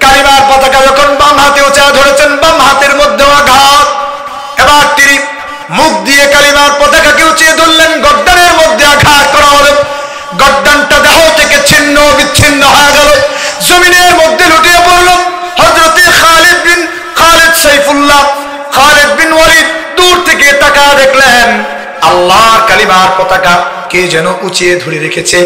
কালিমার পতাকা যখন বাম হাতে উঁচা ধরেছেন, বাম হাতের মধ্যে আঘাত। এবার তিনি মুখ দিয়ে কালিমার পতাকাকে উঁচিয়ে ধরলেন, গর্দানের মধ্যে আঘাত করা হলো। গর্দানটা দেহ থেকে ছিন্ন বিচ্ছিন্ন হয়ে গেল, জমিনের মধ্যে লুটিয়ে পড়ল। হযরতে খালিদ সাইফুল্লাহ খালিদ বিন ওয়ালিদ দূর থেকে তাকায় দেখলেন আল্লাহর কালিমার পতাকা কে যেন উঁচিয়ে ধরে রেখেছে।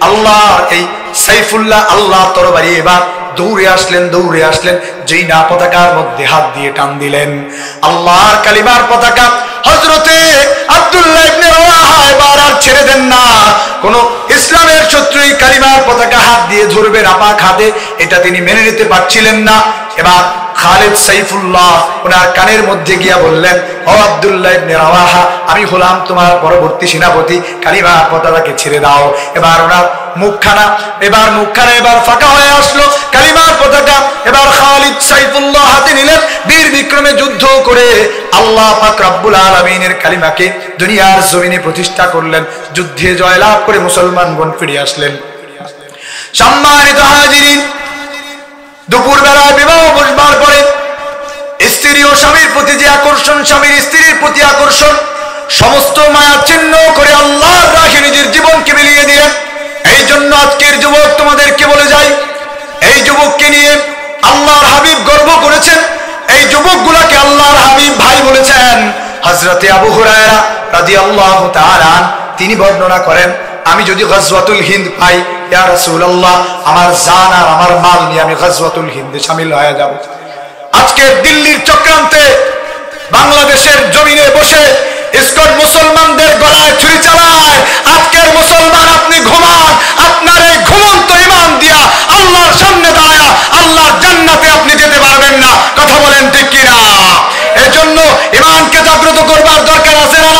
আল্লাহর এই সাইফুল্লাহ আল্লাহর তরবারি এবার দৌড়ে আসলেন, যেই না পতাকার মধ্যে হাত দিয়ে টান দিলেন, আল্লাহর কালিমার পতাকা হযরতে আব্দুল্লাহ ইবনে রাওয়াহা এবার আর ছেড়ে দেন না। কোন ইসলামের শত্রুই কালিমার পতাকা হাত দিয়ে ধরবে নাপাক হাতে, এটা তিনি মেনে নিতে পারছিলেন না। এবার খালিদ সাইফুল্লাহ ওনার কানের মধ্যে গিয়া বললেন, ও আব্দুল্লাহ ইবনে রাওয়াহা, আমি হলাম তোমার পরবর্তী সেনাপতি, কালিমার পতাকাকে ছেড়ে দাও। এবার ওনার মুখখানা এবার ফাঁকা হয়ে আসলো, কালিমার পতাকা এবার খালিদ সাইফুল্লাহ হাতে নিলেন। বীর বিক্রমে যুদ্ধ করে আল্লাহ পাক রব্বুল আলামিনের কালিমাকে দুনিয়ার জমিনে প্রতিষ্ঠা করলেন। যুদ্ধে জয়লাভ করে মুসলমানগণ ফিরে আসলেন। সম্মানিত হাজিরিন, দুপুর বেলায় বিবাহ বসবার পরে স্ত্রী ও স্বামীর প্রতি যে আকর্ষণ, স্বামীর স্ত্রীর প্রতি আকর্ষণ, সমস্ত মায়া ছিন্ন করে আল্লাহর রাহে নিজের জীবনকে মিলিয়ে দিলেন। এই জন্য আজকের যুবক তোমাদেরকে বলে যাই, এই যুবককে নিয়ে আল্লাহর হাবিব গর্ব করেছেন। এই যুবকগুলোকে আল্লাহর হাবিব ভাই বলেছেন। হযরতে আবু হুরায়রা রাদিয়াল্লাহু তাআলা তিনি বর্ণনা করেন, আমি যদি গজওয়াতুল হিন্দ পাই, ইয়া রাসূলুল্লাহ, আমার জান আর আমার মাল নিয়ে আমি গজওয়াতুল হিন্দে শামিল হয়ে যাব। আজকে দিল্লির চক্রান্তে বাংলাদেশের জমিনে বসে ইসকন মুসলমানদের গলায় ছুরি চালায়। আজকের মুসলমান, আপনি ঘুমান, আপনার এই ঘুমন্ত ঈমান দিয়া আল্লাহর সামনে দাঁড়ায়া আল্লাহর জান্নাতে আপনি যেতে পারবেন না। কথা বলেন ঠিক কিনা? এজন্য ঈমানকে জাগ্রত করবার দরকার আছে না?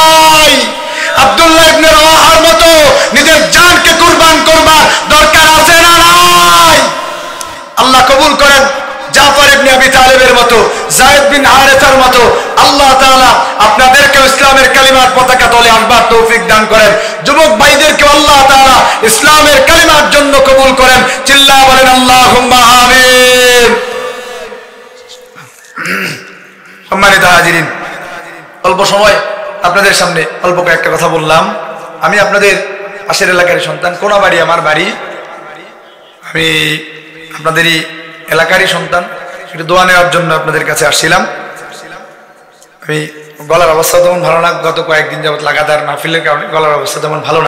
বিন হারেসার মতো আল্লাহ তাআলা আপনাদেরকে ইসলামের কালিমার পতাকা তলে আসবার তৌফিক দান করেন। যুবক ভাইদেরকে আল্লাহ তাআলা ইসলামের কালিমার জন্য কবুল করেন। চিল্লা বলেন আল্লাহুম্মা আমিন। সম্মানিত হাজিরিন, অল্প সময় আপনাদের সামনে অল্প কয়েকটা কথা বললাম। আমি আপনাদের পাশের এলাকার সন্তান, কোনাবাড়ি আমার বাড়ি, আমি আপনাদেরই এলাকারই সন্তান। একটু দোয়া নেওয়ার জন্য আপনাদের কাছে আসছিলাম। আমি গলার অবস্থা তেমন ভালো না, গত কয়েকদিন যাবত লাগাতার মাহফিলের কারণে গলার অবস্থা তেমন ভালো না।